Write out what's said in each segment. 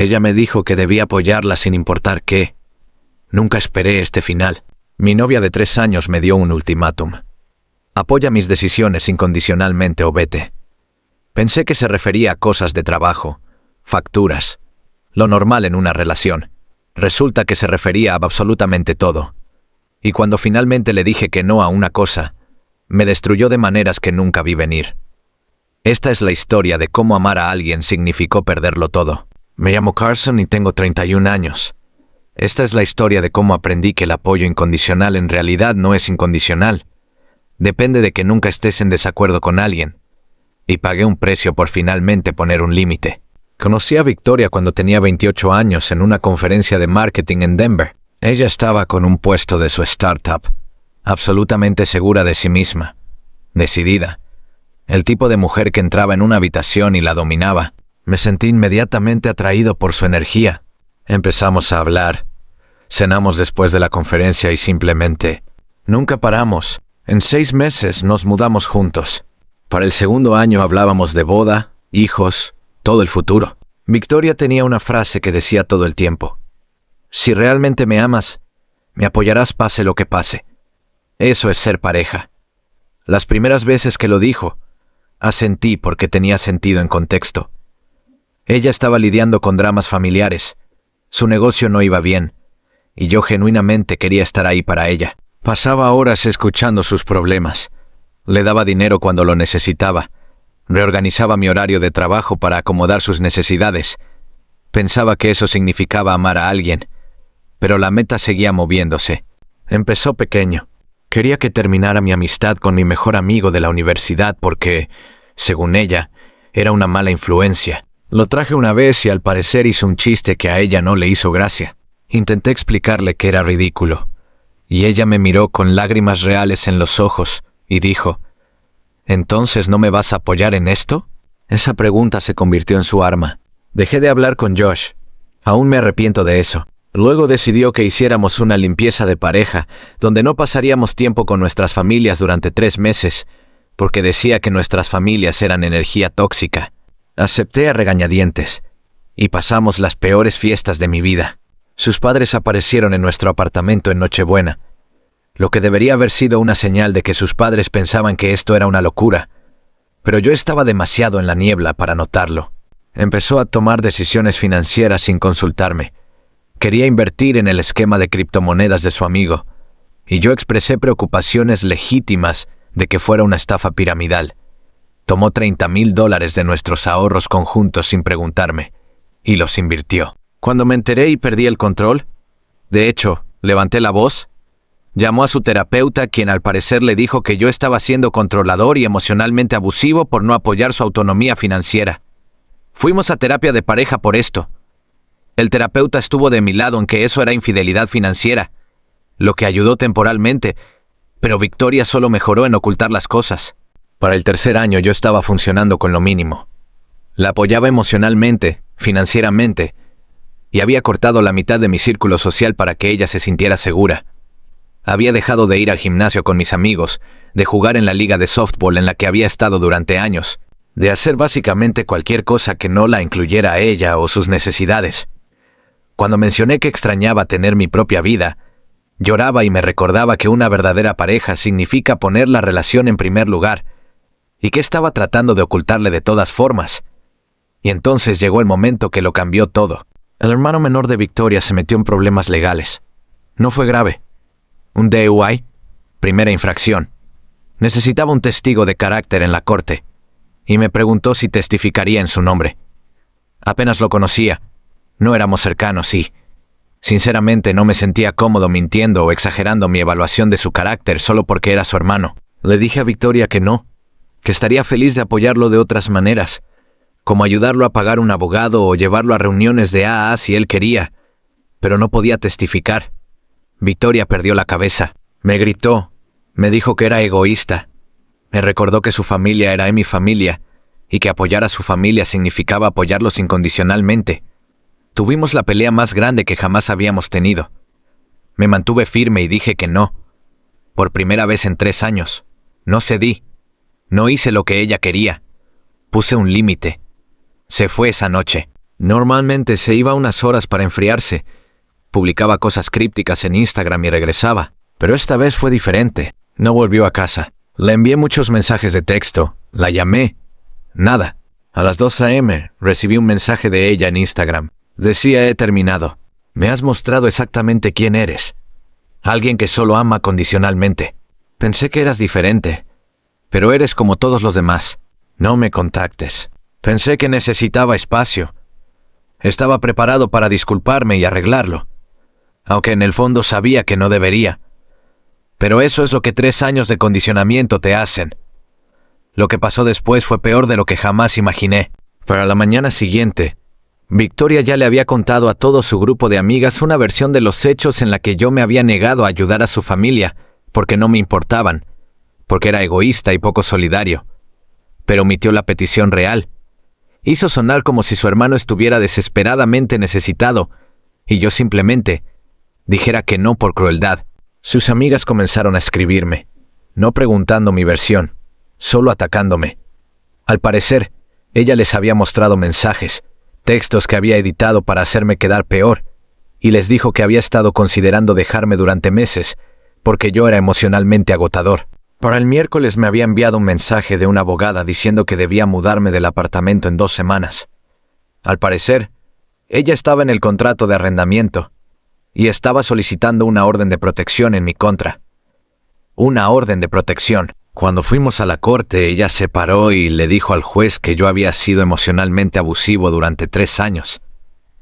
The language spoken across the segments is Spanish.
Ella me dijo que debía apoyarla sin importar qué. Nunca esperé este final. Mi novia de 3 años me dio un ultimátum. Apoya mis decisiones incondicionalmente o vete. Pensé que se refería a cosas de trabajo, facturas, lo normal en una relación. Resulta que se refería a absolutamente todo. Y cuando finalmente le dije que no a una cosa, me destruyó de maneras que nunca vi venir. Esta es la historia de cómo amar a alguien significó perderlo todo. Me llamo Carson y tengo 31 años. Esta es la historia de cómo aprendí que el apoyo incondicional en realidad no es incondicional. Depende de que nunca estés en desacuerdo con alguien. Y pagué un precio por finalmente poner un límite. Conocí a Victoria cuando tenía 28 años en una conferencia de marketing en Denver. Ella estaba con un puesto de su startup, absolutamente segura de sí misma, decidida. El tipo de mujer que entraba en una habitación y la dominaba. Me sentí inmediatamente atraído por su energía. Empezamos a hablar. Cenamos después de la conferencia y simplemente nunca paramos. En 6 meses nos mudamos juntos. Para el segundo año hablábamos de boda, hijos, todo el futuro. Victoria tenía una frase que decía todo el tiempo: si realmente me amas, me apoyarás pase lo que pase. Eso es ser pareja. Las primeras veces que lo dijo, asentí porque tenía sentido en contexto. Ella estaba lidiando con dramas familiares. Su negocio no iba bien, y yo genuinamente quería estar ahí para ella. Pasaba horas escuchando sus problemas. Le daba dinero cuando lo necesitaba. Reorganizaba mi horario de trabajo para acomodar sus necesidades. Pensaba que eso significaba amar a alguien, pero la meta seguía moviéndose. Empezó pequeño. Quería que terminara mi amistad con mi mejor amigo de la universidad porque, según ella, era una mala influencia. Lo traje una vez y al parecer hizo un chiste que a ella no le hizo gracia. Intenté explicarle que era ridículo, y ella me miró con lágrimas reales en los ojos y dijo: ¿entonces no me vas a apoyar en esto? Esa pregunta se convirtió en su arma. Dejé de hablar con Josh. Aún me arrepiento de eso. Luego decidió que hiciéramos una limpieza de pareja, donde no pasaríamos tiempo con nuestras familias durante 3 meses, porque decía que nuestras familias eran energía tóxica. Acepté a regañadientes, y pasamos las peores fiestas de mi vida. Sus padres aparecieron en nuestro apartamento en Nochebuena, lo que debería haber sido una señal de que sus padres pensaban que esto era una locura, pero yo estaba demasiado en la niebla para notarlo. Empezó a tomar decisiones financieras sin consultarme. Quería invertir en el esquema de criptomonedas de su amigo, y yo expresé preocupaciones legítimas de que fuera una estafa piramidal. Tomó $30,000 de nuestros ahorros conjuntos sin preguntarme, y los invirtió. Cuando me enteré y perdí el control, de hecho, levanté la voz, llamó a su terapeuta, quien al parecer le dijo que yo estaba siendo controlador y emocionalmente abusivo por no apoyar su autonomía financiera. Fuimos a terapia de pareja por esto. El terapeuta estuvo de mi lado en que eso era infidelidad financiera, lo que ayudó temporalmente, pero Victoria solo mejoró en ocultar las cosas. Para el 3er año yo estaba funcionando con lo mínimo. La apoyaba emocionalmente, financieramente, y había cortado la mitad de mi círculo social para que ella se sintiera segura. Había dejado de ir al gimnasio con mis amigos, de jugar en la liga de softball en la que había estado durante años, de hacer básicamente cualquier cosa que no la incluyera a ella o sus necesidades. Cuando mencioné que extrañaba tener mi propia vida, lloraba y me recordaba que una verdadera pareja significa poner la relación en primer lugar, y que estaba tratando de ocultarle de todas formas. Y entonces llegó el momento que lo cambió todo. El hermano menor de Victoria se metió en problemas legales. No fue grave. Un DUI, primera infracción. Necesitaba un testigo de carácter en la corte, y me preguntó si testificaría en su nombre. Apenas lo conocía. No éramos cercanos y, sinceramente, no me sentía cómodo mintiendo o exagerando mi evaluación de su carácter solo porque era su hermano. Le dije a Victoria que no, que estaría feliz de apoyarlo de otras maneras, como ayudarlo a pagar un abogado o llevarlo a reuniones de AA si él quería, pero no podía testificar. Victoria perdió la cabeza. Me gritó, me dijo que era egoísta. Me recordó que su familia era mi familia y que apoyar a su familia significaba apoyarlos incondicionalmente. Tuvimos la pelea más grande que jamás habíamos tenido. Me mantuve firme y dije que no. Por primera vez en 3 años. No cedí. No hice lo que ella quería. Puse un límite. Se fue esa noche. Normalmente se iba unas horas para enfriarse. Publicaba cosas crípticas en Instagram y regresaba. Pero esta vez fue diferente. No volvió a casa. Le envié muchos mensajes de texto. La llamé. Nada. A las 2 a.m. recibí un mensaje de ella en Instagram. Decía: he terminado. Me has mostrado exactamente quién eres. Alguien que solo ama condicionalmente. Pensé que eras diferente. Pero eres como todos los demás. No me contactes. Pensé que necesitaba espacio. Estaba preparado para disculparme y arreglarlo. Aunque en el fondo sabía que no debería. Pero eso es lo que 3 años de condicionamiento te hacen. Lo que pasó después fue peor de lo que jamás imaginé. Para la mañana siguiente, Victoria ya le había contado a todo su grupo de amigas una versión de los hechos en la que yo me había negado a ayudar a su familia porque no me importaban, porque era egoísta y poco solidario. Pero omitió la petición real. Hizo sonar como si su hermano estuviera desesperadamente necesitado y yo simplemente dijera que no por crueldad. Sus amigas comenzaron a escribirme, no preguntando mi versión, solo atacándome. Al parecer, ella les había mostrado mensajes, textos que había editado para hacerme quedar peor, y les dijo que había estado considerando dejarme durante meses, porque yo era emocionalmente agotador. Para el miércoles me había enviado un mensaje de una abogada diciendo que debía mudarme del apartamento en 2 semanas. Al parecer, ella estaba en el contrato de arrendamiento, y estaba solicitando una orden de protección en mi contra. Una orden de protección. Cuando fuimos a la corte, ella se paró y le dijo al juez que yo había sido emocionalmente abusivo durante 3 años,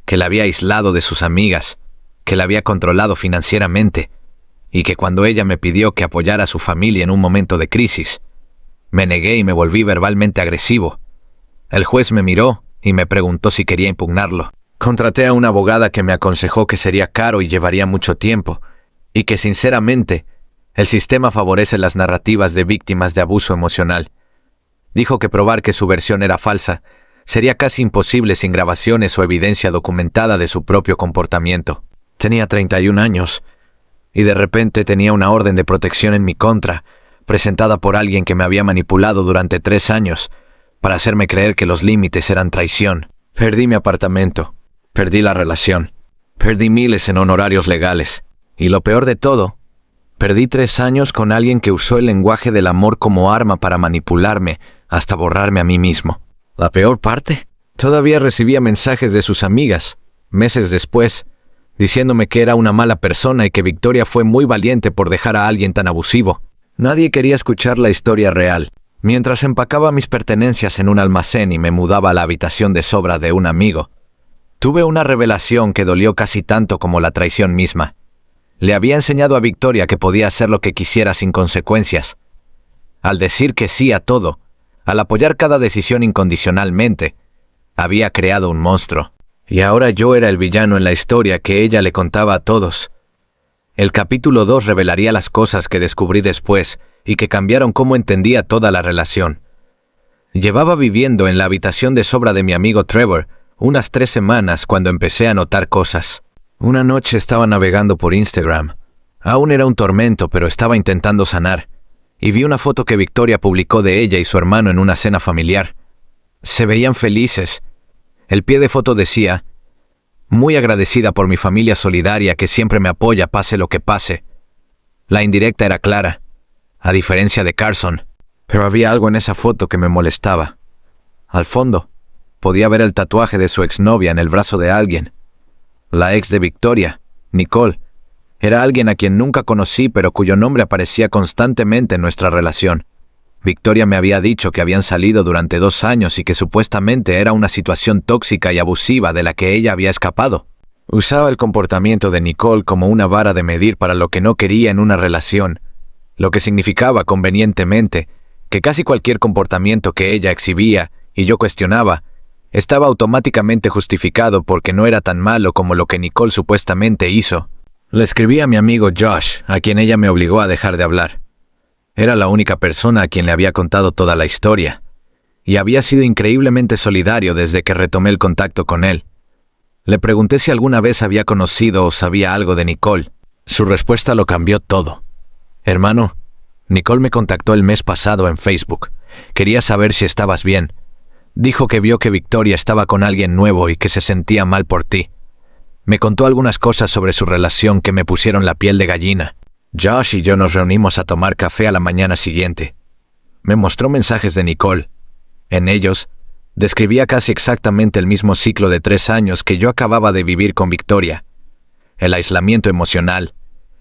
que la había aislado de sus amigas, que la había controlado financieramente, y que cuando ella me pidió que apoyara a su familia en un momento de crisis, me negué y me volví verbalmente agresivo. El juez me miró y me preguntó si quería impugnarlo. Contraté a una abogada que me aconsejó que sería caro y llevaría mucho tiempo, y que sinceramente, el sistema favorece las narrativas de víctimas de abuso emocional. Dijo que probar que su versión era falsa sería casi imposible sin grabaciones o evidencia documentada de su propio comportamiento. Tenía 31 años, y de repente tenía una orden de protección en mi contra, presentada por alguien que me había manipulado durante 3 años, para hacerme creer que los límites eran traición. Perdí mi apartamento. Perdí la relación. Perdí miles en honorarios legales. Y lo peor de todo, perdí 3 años con alguien que usó el lenguaje del amor como arma para manipularme hasta borrarme a mí mismo. La peor parte, todavía recibía mensajes de sus amigas, meses después, diciéndome que era una mala persona y que Victoria fue muy valiente por dejar a alguien tan abusivo. Nadie quería escuchar la historia real. Mientras empacaba mis pertenencias en un almacén y me mudaba a la habitación de sobra de un amigo, tuve una revelación que dolió casi tanto como la traición misma. Le había enseñado a Victoria que podía hacer lo que quisiera sin consecuencias. Al decir que sí a todo, al apoyar cada decisión incondicionalmente, había creado un monstruo. Y ahora yo era el villano en la historia que ella le contaba a todos. El capítulo 2 revelaría las cosas que descubrí después y que cambiaron cómo entendía toda la relación. Llevaba viviendo en la habitación de sobra de mi amigo Trevor unas 3 semanas cuando empecé a notar cosas. Una noche estaba navegando por Instagram. Aún era un tormento, pero estaba intentando sanar. Y vi una foto que Victoria publicó de ella y su hermano en una cena familiar. Se veían felices. El pie de foto decía: muy agradecida por mi familia solidaria que siempre me apoya pase lo que pase. La indirecta era clara, a diferencia de Carson. Pero había algo en esa foto que me molestaba. Al fondo, podía ver el tatuaje de su exnovia en el brazo de alguien. La ex de Victoria, Nicole, era alguien a quien nunca conocí pero cuyo nombre aparecía constantemente en nuestra relación. Victoria me había dicho que habían salido durante 2 años y que supuestamente era una situación tóxica y abusiva de la que ella había escapado. Usaba el comportamiento de Nicole como una vara de medir para lo que no quería en una relación, lo que significaba convenientemente que casi cualquier comportamiento que ella exhibía y yo cuestionaba estaba automáticamente justificado porque no era tan malo como lo que Nicole supuestamente hizo. Le escribí a mi amigo Josh, a quien ella me obligó a dejar de hablar. Era la única persona a quien le había contado toda la historia, y había sido increíblemente solidario desde que retomé el contacto con él. Le pregunté si alguna vez había conocido o sabía algo de Nicole. Su respuesta lo cambió todo. Hermano, Nicole me contactó el mes pasado en Facebook. Quería saber si estabas bien. Dijo que vio que Victoria estaba con alguien nuevo y que se sentía mal por ti. Me contó algunas cosas sobre su relación que me pusieron la piel de gallina. Josh y yo nos reunimos a tomar café a la mañana siguiente. Me mostró mensajes de Nicole. En ellos, describía casi exactamente el mismo ciclo de 3 años que yo acababa de vivir con Victoria. El aislamiento emocional,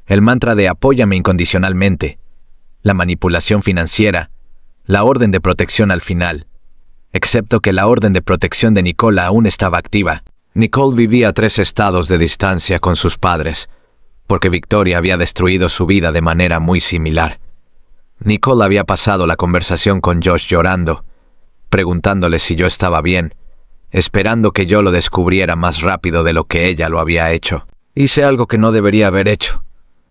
el mantra de apóyame incondicionalmente, la manipulación financiera, la orden de protección al final. Excepto que la orden de protección de Nicole aún estaba activa. Nicole vivía a 3 estados de distancia con sus padres, porque Victoria había destruido su vida de manera muy similar. Nicole había pasado la conversación con Josh llorando, preguntándole si yo estaba bien, esperando que yo lo descubriera más rápido de lo que ella lo había hecho. Hice algo que no debería haber hecho.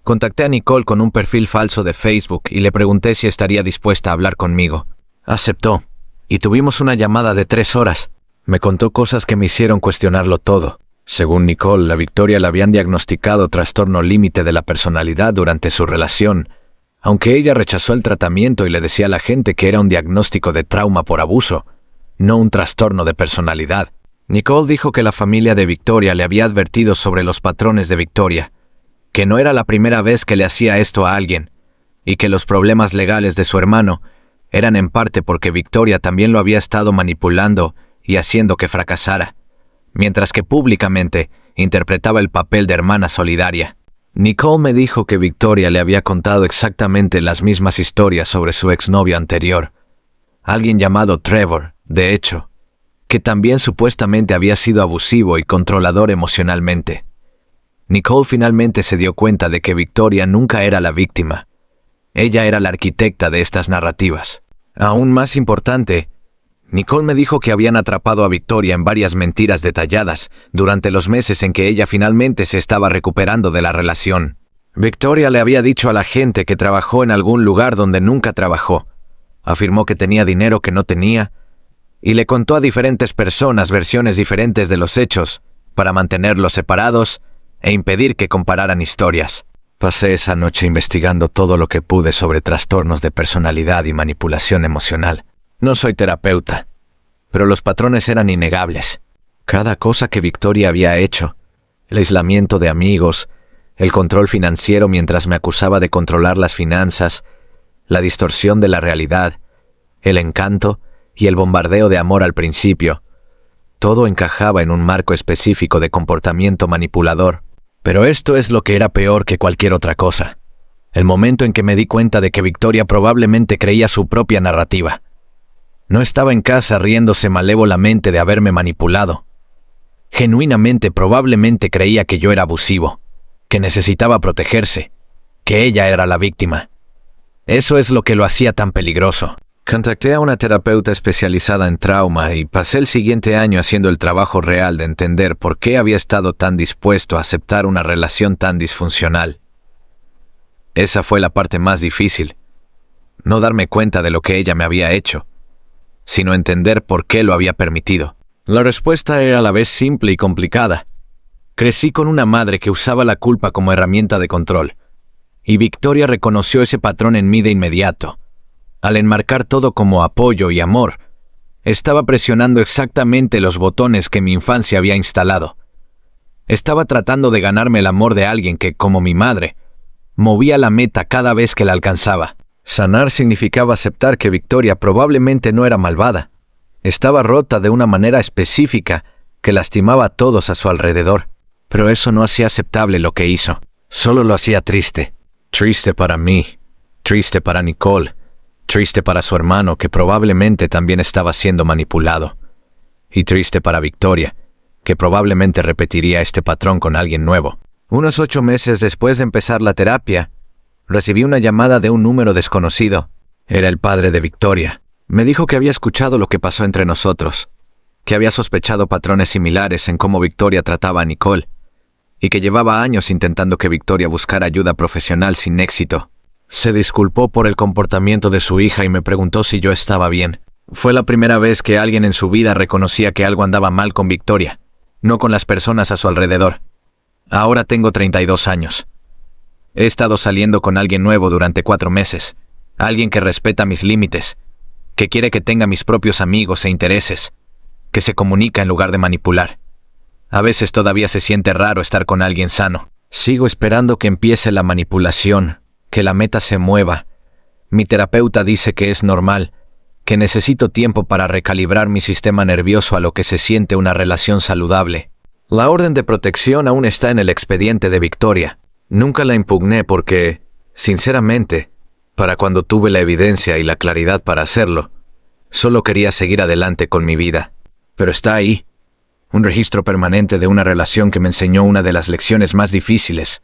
Contacté a Nicole con un perfil falso de Facebook y le pregunté si estaría dispuesta a hablar conmigo. Aceptó, y tuvimos una llamada de 3 horas. Me contó cosas que me hicieron cuestionarlo todo. Según Nicole, a Victoria le habían diagnosticado trastorno límite de la personalidad durante su relación, aunque ella rechazó el tratamiento y le decía a la gente que era un diagnóstico de trauma por abuso, no un trastorno de personalidad. Nicole dijo que la familia de Victoria le había advertido sobre los patrones de Victoria, que no era la primera vez que le hacía esto a alguien, y que los problemas legales de su hermano eran en parte porque Victoria también lo había estado manipulando y haciendo que fracasara, mientras que públicamente interpretaba el papel de hermana solidaria. Nicole me dijo que Victoria le había contado exactamente las mismas historias sobre su exnovio anterior, alguien llamado Trevor, de hecho, que también supuestamente había sido abusivo y controlador emocionalmente. Nicole finalmente se dio cuenta de que Victoria nunca era la víctima. Ella era la arquitecta de estas narrativas. Aún más importante, Nicole me dijo que habían atrapado a Victoria en varias mentiras detalladas durante los meses en que ella finalmente se estaba recuperando de la relación. Victoria le había dicho a la gente que trabajó en algún lugar donde nunca trabajó. Afirmó que tenía dinero que no tenía y le contó a diferentes personas versiones diferentes de los hechos para mantenerlos separados e impedir que compararan historias. Pasé esa noche investigando todo lo que pude sobre trastornos de personalidad y manipulación emocional. No soy terapeuta, pero los patrones eran innegables. Cada cosa que Victoria había hecho, el aislamiento de amigos, el control financiero mientras me acusaba de controlar las finanzas, la distorsión de la realidad, el encanto y el bombardeo de amor al principio, todo encajaba en un marco específico de comportamiento manipulador. Pero esto es lo que era peor que cualquier otra cosa. El momento en que me di cuenta de que Victoria probablemente creía su propia narrativa. No estaba en casa riéndose malévolamente de haberme manipulado. Genuinamente probablemente creía que yo era abusivo, que necesitaba protegerse, que ella era la víctima. Eso es lo que lo hacía tan peligroso. Contacté a una terapeuta especializada en trauma y pasé el siguiente año haciendo el trabajo real de entender por qué había estado tan dispuesto a aceptar una relación tan disfuncional. Esa fue la parte más difícil. No darme cuenta de lo que ella me había hecho, sino entender por qué lo había permitido. La respuesta era a la vez simple y complicada. Crecí con una madre que usaba la culpa como herramienta de control, y Victoria reconoció ese patrón en mí de inmediato. Al enmarcar todo como apoyo y amor, estaba presionando exactamente los botones que mi infancia había instalado. Estaba tratando de ganarme el amor de alguien que, como mi madre, movía la meta cada vez que la alcanzaba. Sanar significaba aceptar que Victoria probablemente no era malvada. Estaba rota de una manera específica que lastimaba a todos a su alrededor. Pero eso no hacía aceptable lo que hizo. Solo lo hacía triste. Triste para mí, triste para Nicole, triste para su hermano que probablemente también estaba siendo manipulado. Y triste para Victoria, que probablemente repetiría este patrón con alguien nuevo. Unos 8 meses después de empezar la terapia, recibí una llamada de un número desconocido. Era el padre de Victoria. Me dijo que había escuchado lo que pasó entre nosotros, que había sospechado patrones similares en cómo Victoria trataba a Nicole, y que llevaba años intentando que Victoria buscara ayuda profesional sin éxito. Se disculpó por el comportamiento de su hija y me preguntó si yo estaba bien. Fue la primera vez que alguien en su vida reconocía que algo andaba mal con Victoria, no con las personas a su alrededor. Ahora tengo 32 años. He estado saliendo con alguien nuevo durante 4 meses, alguien que respeta mis límites, que quiere que tenga mis propios amigos e intereses, que se comunica en lugar de manipular. A veces todavía se siente raro estar con alguien sano. Sigo esperando que empiece la manipulación, que la meta se mueva. Mi terapeuta dice que es normal, que necesito tiempo para recalibrar mi sistema nervioso a lo que se siente una relación saludable. La orden de protección aún está en el expediente de Victoria. Nunca la impugné porque, sinceramente, para cuando tuve la evidencia y la claridad para hacerlo, solo quería seguir adelante con mi vida. Pero está ahí, un registro permanente de una relación que me enseñó una de las lecciones más difíciles.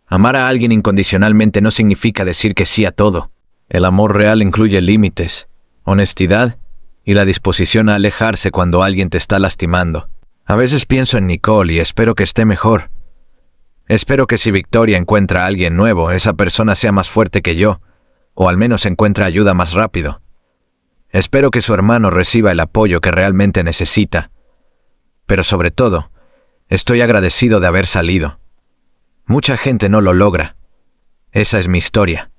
Amar a alguien incondicionalmente no significa decir que sí a todo. El amor real incluye límites, honestidad y la disposición a alejarse cuando alguien te está lastimando. A veces pienso en Nicole y espero que esté mejor. Espero que si Victoria encuentra a alguien nuevo, esa persona sea más fuerte que yo, o al menos encuentre ayuda más rápido. Espero que su hermano reciba el apoyo que realmente necesita. Pero sobre todo, estoy agradecido de haber salido. Mucha gente no lo logra. Esa es mi historia.